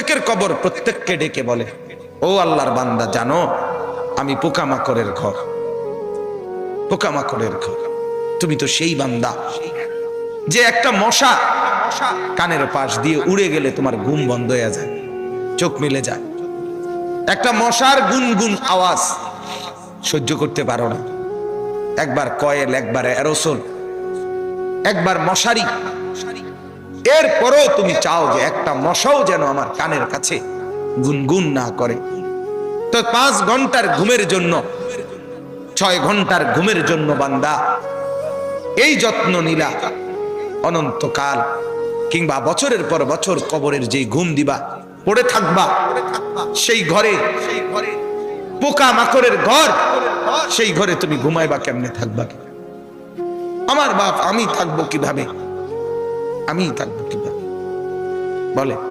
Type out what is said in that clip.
প্রত্যেকের কবর প্রত্যেককে ডেকে বলে, ও আল্লাহর বান্দা, জানো আমি পোকামাকড়ের ঘর, পোকামাকড়ের ঘর। তুমি তো সেই বান্দা যে একটা মশা কানের পাশ দিয়ে উড়ে গেলে তোমার ঘুম বন্ধ হয়ে যায়, চোখ মিলে যায়। একটা মশার গুনগুন আওয়াজ সহ্য করতে পারো না। একবার কয়েল, একবার অ্যারোসোল, একবার মশারি, এরপরও তুমি চাও যে একটা মশাও যেন আমার কানের কাছে গুনগুন না করে। তো 5 ঘন্টার ঘুমের জন্য, 6 ঘন্টার ঘুমের জন্য বান্দা এই যত্ন নিলা, অনন্তকাল কিংবা বছরের পর বছর কবরের যে ঘুম দিবা, পড়ে থাকবা সেই ঘরে, পোকা মাকড়ের ঘর, সেই ঘরে তুমি ঘুমাইবা কেমনে, থাকবা কি? আমার বাপ, আমি থাকবো কিভাবে, আমি থাকবো কিভাবে বলে?